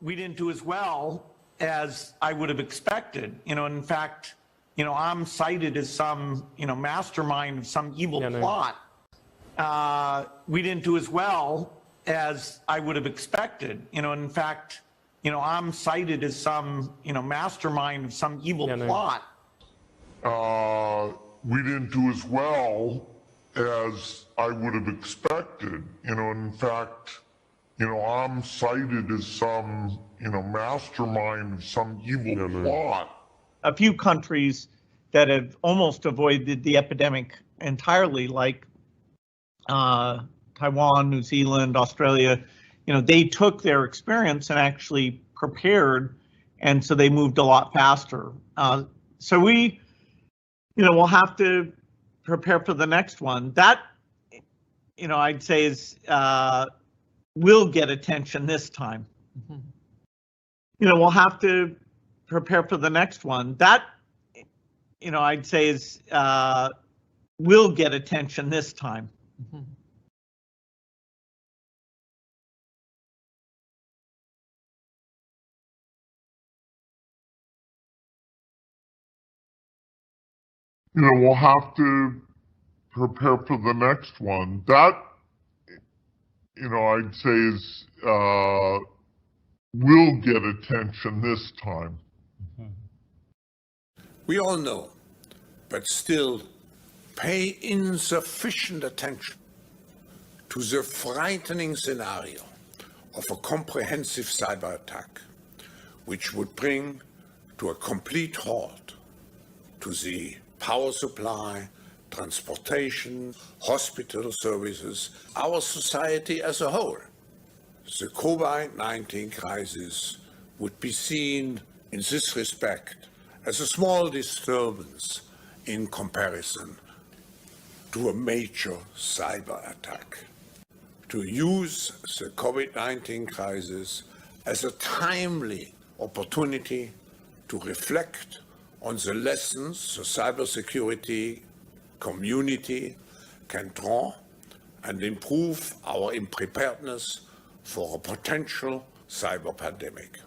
We didn't do as well as I would have expected. In fact, I'm cited as some, mastermind of some evil plot. We didn't do as well as I would have expected. In fact, I'm cited as some, mastermind of some evil plot. We didn't do as well as I would have expected. In fact, I'm cited as some, mastermind of some evil plot. A few countries that have almost avoided the epidemic entirely, like Taiwan, New Zealand, Australia, they took their experience and actually prepared, and so they moved a lot faster. So we, we'll have to prepare for the next one. That, I'd say is will get attention this time. We'll have to prepare for the next one. That, I'd say is will get attention this time. We'll have to prepare for the next one. That, I'd say is will get attention this time. We all know, but still pay insufficient attention to the frightening scenario of a comprehensive cyber attack, which would bring to a complete halt to the power supply, transportation, hospital services, our society as a whole. The COVID-19 crisis would be seen in this respect as a small disturbance in comparison to a major cyber attack. To use the COVID-19 crisis as a timely opportunity to reflect on the lessons the cybersecurity community can draw and improve our preparedness for a potential cyber pandemic.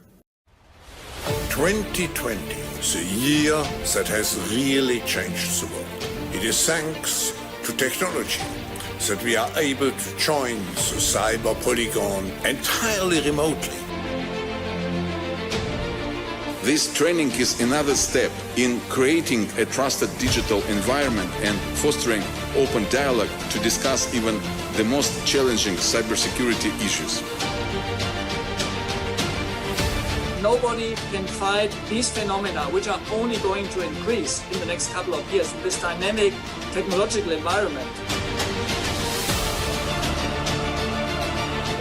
2020, the year that has really changed the world. It is thanks to technology that we are able to join the cyber polygon entirely remotely. This training is another step in creating a trusted digital environment and fostering open dialogue to discuss even the most challenging cybersecurity issues. Nobody can fight these phenomena, which are only going to increase in the next couple of years in this dynamic technological environment.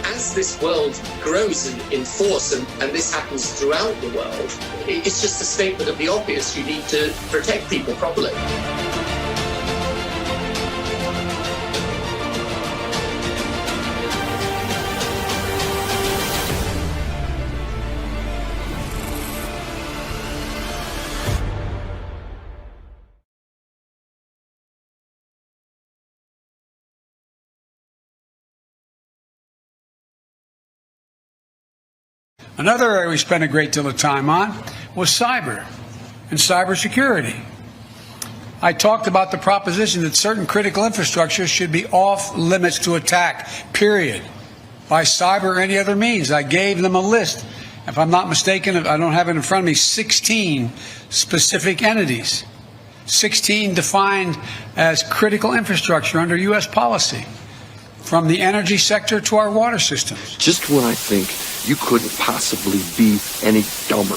As this world grows in force, and this happens throughout the world, it's just a statement of the obvious. You need to protect people properly. Another area we spent a great deal of time on was cyber and cybersecurity. I talked about the proposition that certain critical infrastructure should be off limits to attack, period, by cyber or any other means. I gave them a list. If I'm not mistaken, I don't have it in front of me, 16 specific entities, 16 defined as critical infrastructure under U.S. policy, from the energy sector to our water systems. Just when I think you couldn't possibly be any dumber.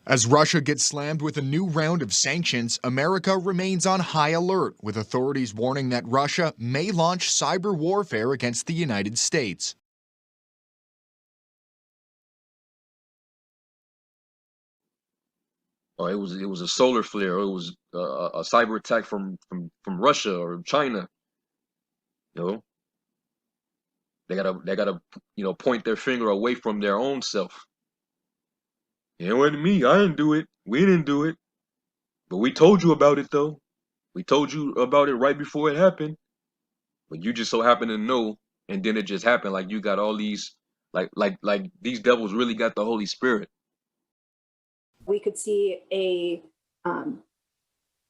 As Russia gets slammed with a new round of sanctions, America remains on high alert, with authorities warning that Russia may launch cyber warfare against the United States. Oh, it was a solar flare. It was a cyber attack from Russia or China. You know, they gotta point their finger away from their own self. It wasn't me. I didn't do it. We didn't do it. But we told you about it, though. We told you about it right before it happened. But you just so happen to know, and then it just happened. Like you got all these Like these devils really got the Holy Spirit. We could see a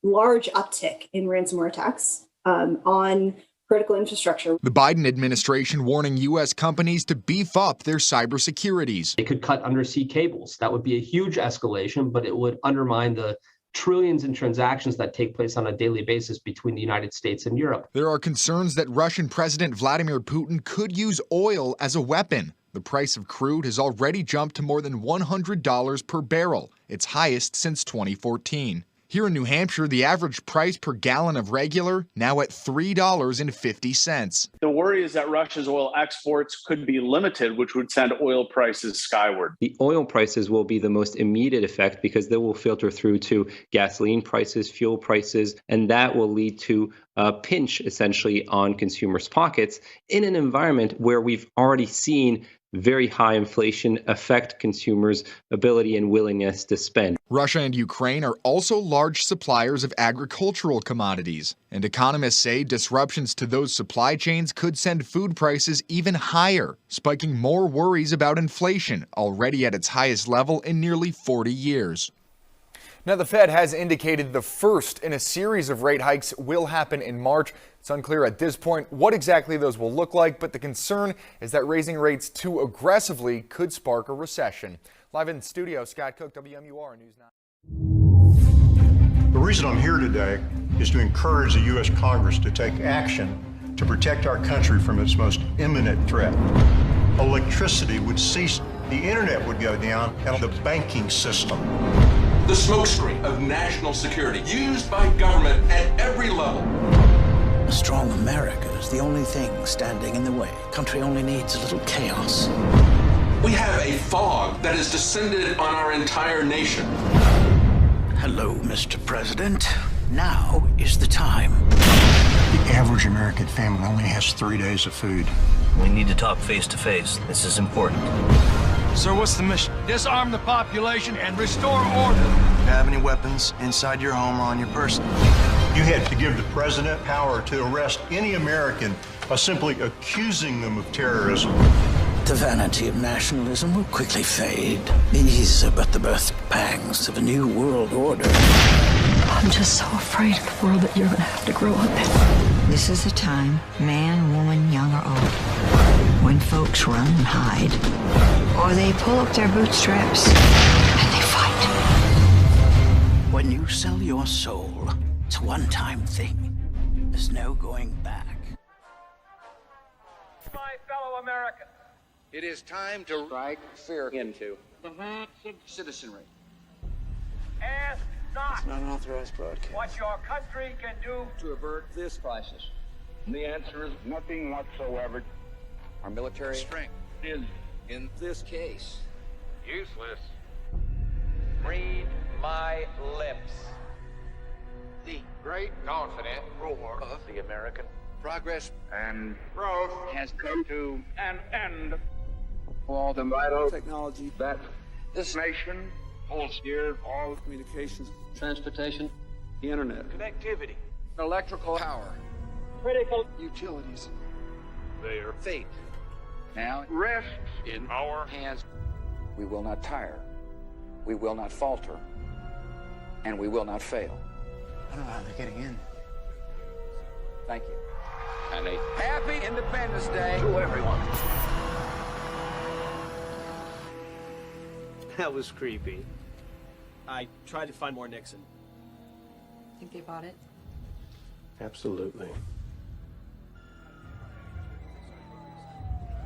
large uptick in ransomware attacks on critical infrastructure. The Biden administration warning U.S. companies to beef up their cybersecurities. They could cut undersea cables. That would be a huge escalation, but it would undermine the trillions in transactions that take place on a daily basis between the United States and Europe. There are concerns that Russian President Vladimir Putin could use oil as a weapon. The price of crude has already jumped to more than $100 per barrel, its highest since 2014. Here in New Hampshire, the average price per gallon of regular now at $3.50. The worry is that Russia's oil exports could be limited, which would send oil prices skyward. The oil prices will be the most immediate effect because they will filter through to gasoline prices, fuel prices, and that will lead to a pinch essentially on consumers' pockets in an environment where we've already seen very high inflation affect consumers' ability and willingness to spend. Russia and Ukraine are also large suppliers of agricultural commodities, and economists say disruptions to those supply chains could send food prices even higher, spiking more worries about inflation, already at its highest level in nearly 40 years. Now, the Fed has indicated the first in a series of rate hikes will happen in March. It's unclear at this point what exactly those will look like, but the concern is that raising rates too aggressively could spark a recession. Live in the studio, Scott Cook, WMUR News 9. The reason I'm here today is to encourage the U.S. Congress to take action to protect our country from its most imminent threat. Electricity would cease, the internet would go down, and the banking system. The smokescreen of national security used by government at every level. A strong America is the only thing standing in the way. Country only needs a little chaos. We have a fog that has descended on our entire nation. Hello, Mr. President. Now is the time. The average American family only has 3 days of food. We need to talk face to face. This is important. Sir, what's the mission? Disarm the population and restore order. Do you have any weapons inside your home or on your person? You had to give the president power to arrest any American by simply accusing them of terrorism. The vanity of nationalism will quickly fade. These are but the birth pangs of a new world order. I'm just so afraid of the world that you're gonna have to grow up in. This is the time, man, woman, young or old, when folks run and hide, or they pull up their bootstraps and they fight. When you sell your soul, it's a one-time thing. There's no going back. My fellow Americans, it is time to strike fear into the hearts of citizenry. ask not It's not an authorized broadcast. what your country can do To avert this crisis. And the answer is nothing whatsoever. Our military strength is, in this case, useless. Read my lips. the great confident roar of the American progress And growth has come to an end. all the vital technology that this nation holds dear, all Communications, transportation, the internet, Connectivity. electrical power, Critical. utilities, Their fate now rests in our hands. We will not tire. We will not falter. And we will not fail. I don't know how they're getting in. Thank you. And a happy Independence Day to everyone. That was creepy. I tried to find more Nixon. Think they bought it? Absolutely.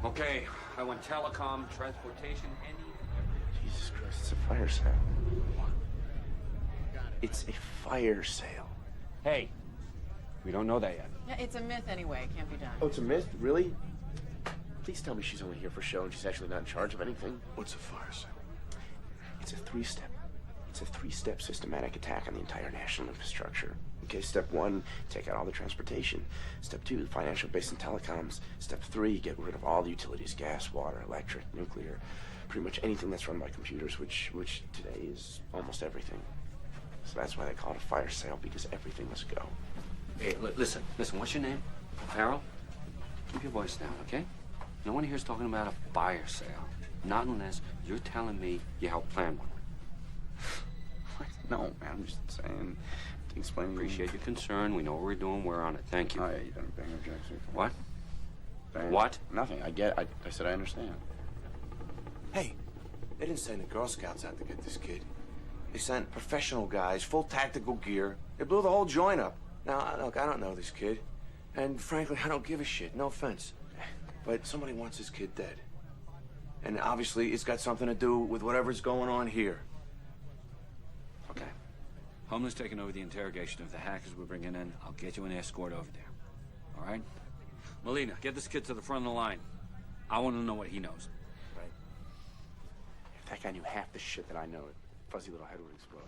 Okay, I want telecom, transportation, any... Jesus Christ, it's a fire sale. It's a fire sale. Hey, we don't know that yet. Yeah, it's a myth anyway. It can't be done. Oh, it's a myth? Really? Please tell me she's only here for show and she's actually not in charge of anything. What's a fire sale? It's a three-step systematic attack on the entire national infrastructure. Okay, step 1, take out all the transportation. Step 2, the financial base and telecoms. Step 3, get rid of all the utilities, gas, water, electric, nuclear, pretty much anything that's run by computers, which today is almost everything. So that's why they call it a fire sale, because everything must go. Hey, listen, what's your name? Farrell? Keep your voice down, okay? No one here's talking about a fire sale. Not unless you're telling me you helped plan one. No, man, I'm just saying, explaining. Appreciate your concern. We know what we're doing. We're on it. Thank you. Oh, yeah, you don't bang objection. What? Bang. What? Nothing. I said I understand. Hey, they didn't send the Girl Scouts out to get this kid. They sent professional guys, full tactical gear. They blew the whole joint up. Now, look, I don't know this kid. And frankly, I don't give a shit. No offense. But somebody wants this kid dead. And obviously, it's got something to do with whatever's going on here. Okay. Homeland's taking over the interrogation of the hackers we're bringing in. I'll get you an escort over there. All right? Molina, get this kid to the front of the line. I want to know what he knows. Right. If that guy knew half the shit that I know, fuzzy little head would explode.